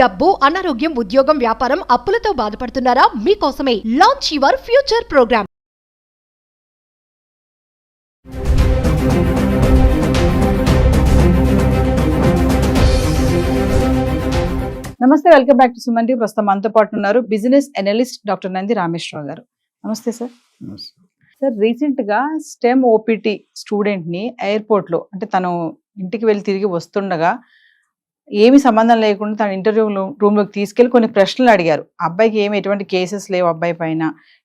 డబ్బు, అనారోగ్యం, ఉద్యోగం, వ్యాపారం, అప్పులతో బాధపడుతున్నారా? మీకోసమే లాంచ్ యువర్ ఫ్యూచర్ ప్రోగ్రామ్. నమస్తే, welcome back to Suman TV. ప్రస్తుతం మనతో పాటు ఉన్నారు business analyst doctor Nandi Rameshwar Rao గారు. నమస్తే సార్. సార్, రీసెంట్ గా స్టెమ్ ఓపీటీ స్టూడెంట్ ని ఎయిర్పోర్ట్ లో, అంటే తను ఇంటికి వెళ్ళి తిరిగి వస్తుండగా ఏమి సంబంధం లేకుండా తన ఇంటర్వ్యూ రూమ్ లోకి తీసుకెళ్లి కొన్ని ప్రశ్నలు అడిగారు. అబ్బాయికి ఎటువంటి కేసెస్ లేవు, అబ్బాయి పైన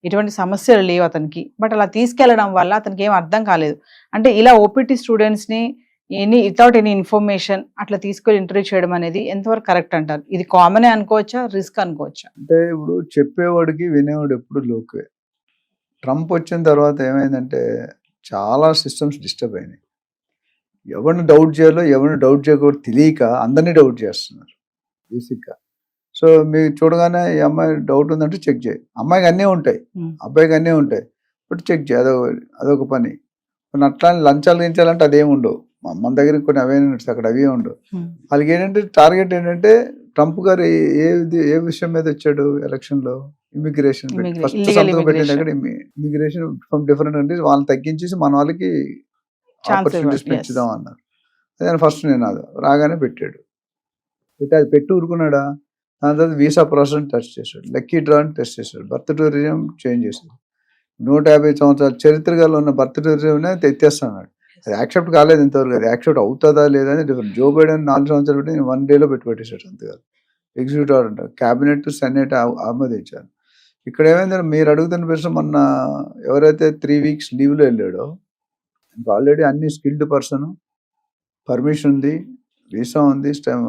ఎటువంటి సమస్యలు లేవు అతనికి. బట్ అలా తీసుకెళ్లడం వల్ల అతనికి ఏం అర్థం కాలేదు. అంటే ఇలా ఓపీటీ స్టూడెంట్స్ ని వితౌట్ ఎనీ ఇన్ఫర్మేషన్ అట్లా తీసుకెళ్లి ఇంటర్వ్యూ చేయడం అనేది ఎంతవరకు కరెక్ట్ అంటారు? ఇది కామనే అనుకోవచ్చా, రిస్క్ అనుకోవచ్చా? అంటే ఇప్పుడు చెప్పేవాడికి వినేవాడు ఎప్పుడు లోకే. ట్రంప్ వచ్చిన తర్వాత ఏమైందంటే చాలా సిస్టమ్స్ డిస్టర్బ్ అయినాయి. ఎవరిని డౌట్ చేయాలో ఎవరిని డౌట్ చేయకూడదు తెలియక అందరినీ డౌట్ చేస్తున్నారు బేసిక్గా. సో మీరు చూడగానే ఈ అమ్మాయి డౌట్ ఉందంటే చెక్ చేయి. అమ్మాయికి అన్నీ ఉంటాయి, అబ్బాయికి అన్నీ ఉంటాయి, బట్ చెక్ చేయి. అదొక పని. కొన్ని అట్లా లంచాలు గించాలంటే అదేమి ఉండవు. మన దగ్గర కొన్ని అవేర్నెస్ అక్కడ అవి ఉండవు. వాళ్ళకి ఏంటంటే టార్గెట్ ఏంటంటే ట్రంప్ గారు ఏ విషయం మీద వచ్చాడు ఎలక్షన్లో? ఇమిగ్రేషన్. ఫస్ట్ సంతకం పెట్టిన దగ్గర ఇమిగ్రేషన్ ఫ్రమ్ డిఫరెంట్ కంట్రీస్ వాళ్ళని తగ్గించేసి మన వాళ్ళకి ఆపర్చునిటీస్ పెంచుదాం అన్నారు. అదే ఫస్ట్ నేను అది రాగానే పెట్టాడు. అది పెట్టి ఊరుకున్నాడా? దాని తర్వాత వీసా ప్రాసెస్ టెస్ట్ చేశాడు, లక్కీ డ్రా అని టెస్ట్ చేశాడు, బర్త్ టూరిజం చేంజ్ చేశాడు. 150 సంవత్సరాల చరిత్రలో ఉన్న బర్త్ టూరిజంనే తెచ్చేస్తున్నాడు. అది యాక్సెప్ట్ కాలేదు ఇంతవరకు. అది యాక్సెప్ట్ అవుతుందా లేదా అని డిఫరెంట్. జో బైడెన్ 4 సంవత్సరాలు పెట్టి 1 డేలో పెట్టేశాడు అంతేకాదు. ఎగ్జిక్యూటివ్ ఆర్డర్ అంటారు, క్యాబినెట్ సెనెట్ ఆమోదించారు. ఇక్కడ ఏమైందంటే మీరు అడుగుతున్న ప్రశ్న, మొన్న ఎవరైతే 3 వీక్స్ లీవ్లో వెళ్ళాడో ఆల్రెడీ అన్ని స్కిల్డ్ పర్సన్, పర్మిషన్ ఉంది, వీసా ఉంది, స్టెమ్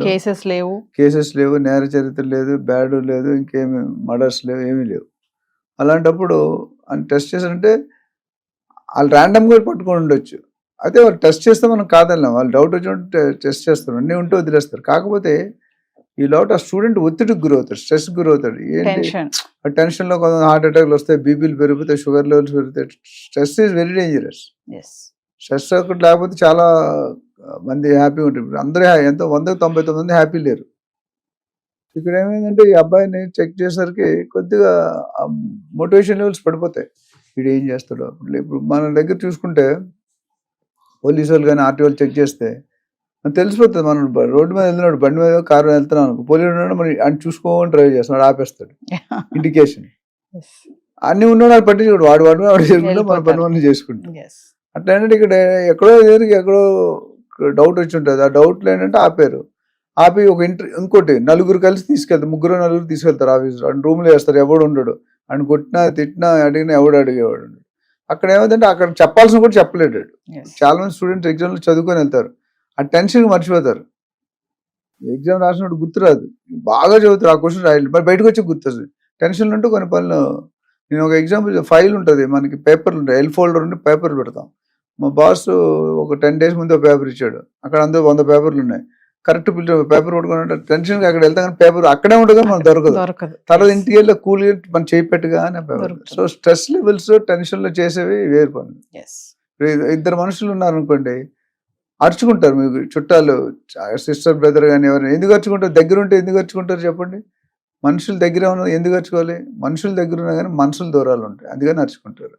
కేసెస్ లేవు, నేర చరిత్ర లేదు, బ్యాడ్ లేదు, ఇంకేమి మర్డర్స్ లేవు, ఏమీ లేవు. అలాంటప్పుడు అని టెస్ట్ చేశారంటే వాళ్ళు ర్యాండమ్గా పట్టుకొని ఉండొచ్చు. అయితే వాళ్ళు టెస్ట్ చేస్తే మనం కాదన్నాం. వాళ్ళు డౌట్ వచ్చినట్టు టెస్ట్ చేస్తారు, అన్నీ ఉంటే వదిలేస్తారు. కాకపోతే ఈ లోటు ఆ స్టూడెంట్ ఒత్తిడికి గురవుతాడు, స్ట్రెస్కి గురవుతాడు. ఏంటి టెన్షన్లో కొంత హార్ట్ అటాక్లు వస్తాయి, బీపీలు పెరుగుతాయి, షుగర్ లెవెల్స్ పెరుగుతాయి. Stress is very dangerous. Stress ఒకటి లేకపోతే చాలా మంది హ్యాపీగా ఉంటుంది. అందరూ ఎంతో 199 మంది హ్యాపీ లేరు. ఇక్కడ ఏమైందంటే ఈ అబ్బాయిని చెక్ చేసేసరికి కొద్దిగా మోటివేషన్ లెవెల్స్ పడిపోతాయి. వీడు ఏం చేస్తాడు? ఇప్పుడు మన దగ్గర చూసుకుంటే పోలీసు వాళ్ళు కానీ ఆర్టీ వాళ్ళు చెక్ చేస్తే తెలిసిపోతుంది. మనం రోడ్డు మీద వెళ్తున్నాడు, బండి మీద కారు వెళ్తున్నాం అనుకో, పోలీసు ఉన్నాడు, మరి అని చూసుకోని డ్రైవ్ చేస్తున్నాడు, ఆపేస్తాడు. ఇండికేషన్ అన్ని ఉన్నాడు, అది పట్టించుకోడు. వాడు చేసుకుంటే మన పని వల్ల చేసుకుంటాం. అట్లా ఏంటంటే ఇక్కడ ఎక్కడో డౌట్ వచ్చి ఉంటుంది. ఆ డౌట్లో ఏంటంటే ఆపి ఒక ఇంకోటి నలుగురు కలిసి తీసుకెళ్తారు, నలుగురు తీసుకెళ్తారు ఆఫీసు. అని రూమ్లో వేస్తారు, ఎవడు ఉండడు. అని కొట్టినా తిట్టినా అడిగినా ఎవడు అడిగేవాడు. అక్కడ ఏమైందంటే అక్కడ చెప్పాల్సిన కూడా చెప్పలేడు. చాలా మంది స్టూడెంట్స్ ఎగ్జామ్లో చదువుకొని వెళ్తారు, ఆ టెన్షన్ మర్చిపోతారు. ఎగ్జామ్ రాసినప్పుడు గుర్తురాదు, బాగా చదువుతారు, ఆ క్వశ్చన్ రాయాలి, మరి బయటకు వచ్చి గుర్తుంది. టెన్షన్లు ఉంటూ కొన్ని పనులు. నేను ఒక ఎగ్జాంపుల్, ఫైల్ ఉంటుంది మనకి, పేపర్లు ఉంటాయి, ఎల్ ఫోల్డర్ ఉండి పేపర్లు పెడతాం. మా బాస్ ఒక 10 days ముందు పేపర్ ఇచ్చాడు, అక్కడ అందరూ 100 పేపర్లు ఉన్నాయి. కరెక్ట్ పేపర్ పట్టుకుని టెన్షన్గా అక్కడ వెళ్తాం, కానీ పేపర్ అక్కడే ఉంటుంది, మనకు దొరకదు. తర్వాత ఇంటికి వెళ్ళి కూల్ మనం చేపెట్టుగా పేపర్. సో స్ట్రెస్ లెవెల్స్ టెన్షన్లో చేసేవి వేరు పనులు. 2 మనుషులు ఉన్నారు అనుకోండి, అరుచుకుంటారు. మీకు చుట్టాలు, సిస్టర్ బ్రదర్ కానీ ఎవరైనా ఎందుకు అరుచుకుంటారు? దగ్గర ఉంటే ఎందుకు అరుచుకుంటారు చెప్పండి? మనుషులు దగ్గర ఉన్నది ఎందుకు అరుచుకోవాలి? మనుషులు దగ్గర ఉన్నా కానీ మనుషులు దూరాలు ఉంటాయి, అందుకని అరుచుకుంటారు.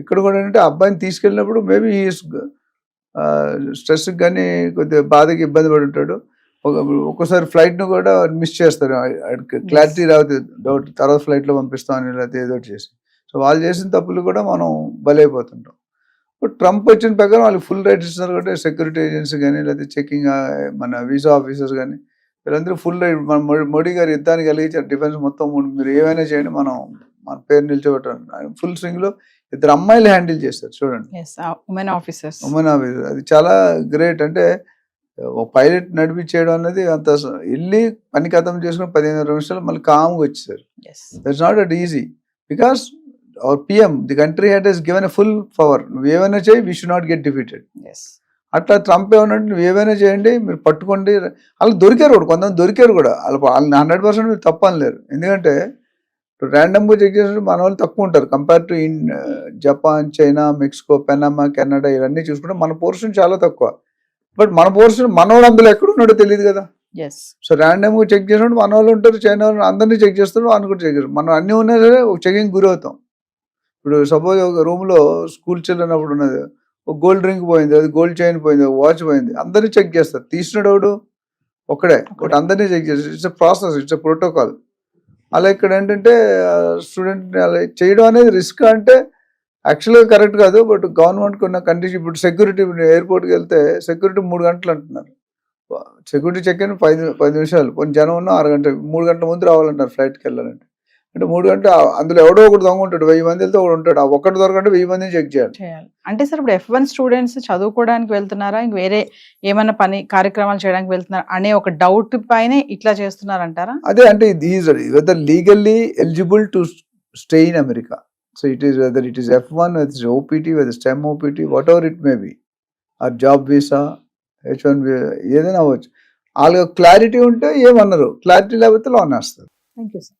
ఇక్కడ కూడా ఏంటంటే అబ్బాయిని తీసుకెళ్ళినప్పుడు మేబీ స్ట్రెస్కి కానీ కొద్దిగా బాధకి ఇబ్బంది పడి ఉంటాడు. ఒక్కోసారి ఫ్లైట్ను కూడా మిస్ చేస్తారు, క్లారిటీ రాదు, డౌట్ తర్వాత ఫ్లైట్లో పంపిస్తామని లేకపోతే ఏదో చేసి. సో వాళ్ళు చేసిన తప్పులు కూడా మనం బలైపోతుంటాం. ట్రంప్ వచ్చిన ప్రకారం వాళ్ళకి ఫుల్ రైట్స్ ఇస్తున్నారు కాబట్టి సెక్యూరిటీ ఏజెన్సీ కానీ లేకపోతే చెకింగ్ మన వీసా ఆఫీసర్స్ కానీ వీళ్ళందరూ ఫుల్ రైట్. మన మోడీ గారు యుద్ధానికి కలిగించారు, డిఫెన్స్ మొత్తం మీరు ఏమైనా చేయండి, మన పేరు నిల్చోబెట్టారు. ఫుల్ స్వింగ్లో 2 అమ్మాయిలు హ్యాండిల్ చేస్తారు చూడండి, ఉమెన్ ఆఫీసర్. అది చాలా గ్రేట్. అంటే ఒక పైలట్ నడిపించేయడం అనేది అంత వెళ్ళి పని కథం చేసుకుని 15 నిమిషాలు మళ్ళీ కామ్గా వచ్చేసారు. That's not at easy because our PM, the country head has given a full power. నువ్వు ఏమైనా చేయి, we should not get defeated. అట్లా ట్రంప్ ఏమన్నట్టు నువ్వు ఏమైనా చేయండి, మీరు పట్టుకోండి. వాళ్ళు దొరికారు కూడా, కొంతమంది దొరికారు కూడా. వాళ్ళని 100% మీరు తప్పు అనలేరు. ఎందుకంటే ర్యాండమ్గా చెక్ చేసినట్టు మన వాళ్ళు తక్కువ ఉంటారు compare to Japan, China, Mexico, Panama, Canada ఇవన్నీ చూసుకుంటే మన పోర్షన్ చాలా తక్కువ. బట్ మన పోర్షన్ మనోడు అందులో ఎక్కడున్నాడో తెలియదు కదా. ఎస్ సో ర్యాండమ్ గా చెక్ చేసినప్పుడు మన వాళ్ళు ఉంటారు, చైనా వాళ్ళు అందరినీ చెక్ చేస్తారు, వాళ్ళు కూడా చెక్ చేస్తారు. మనం అన్ని ఉన్నా సరే ఒక చెకింగ్ గురవుతాం. ఇప్పుడు సపోజ్ ఒక రూమ్ లో స్కూల్ చిల్డ్రన్ అప్పుడు ఉన్నది, ఒక గోల్డ్ రింగ్ పోయింది, అది గోల్డ్ చైన్ పోయింది, వాచ్ పోయింది, అందరినీ చెక్ చేస్తారు. తీసినోడు ఒక్కడే, బట్ అందరినీ చెక్ చేస్తారు. It's a process, it's a protocol. అలా ఇక్కడ ఏంటంటే స్టూడెంట్ అలా చేయడం అనేది రిస్క్ అంటే యాక్చువల్గా కరెక్ట్ కాదు, బట్ గవర్నమెంట్కి ఉన్న కండిషన్. ఇప్పుడు సెక్యూరిటీ, ఎయిర్పోర్ట్కి వెళ్తే సెక్యూరిటీ 3 గంటలు అంటున్నారు. సెక్యూరిటీ చెక్ ఇన్ 10 నిమిషాలు, కొన్ని జనం ఉన్న 6 గంటలు, 3 గంటల ముందు రావాలంటారు ఫ్లైట్కి వెళ్ళాలంటే. అంటే 3 గంటలు, అందులో ఎవడో ఒకటి దొంగ ఉంటాడు, 1000 మంది వెళ్తే ఒకడు ఉంటాడు, ఆ ఒక్కటి దొరకంటే 1000 మందిని చెక్ చేయాలి. చేయాలి. అంటే సార్ ఇప్పుడు F1 స్టూడెంట్స్ చదువుకోవడానికి వెళ్తున్నారా, ఇంక వేరే ఏమైనా పని కార్యక్రమాలు చేయడానికి వెళ్తున్నారా అనే ఒక డౌట్ పైనే ఇట్లా చేస్తున్నారంటారా? అదే అంటే whether legally eligible to stay in America. So it is whether it is F1, whether it's OPT, whether STEM OPT, whatever it may be, or job visa, H1 ఏదైనా అవ్వచ్చు. వాళ్ళకి క్లారిటీ ఉంటే ఏమన్నారు, క్లారిటీ లేకపోతే loan వేస్తారు. Thank you sir.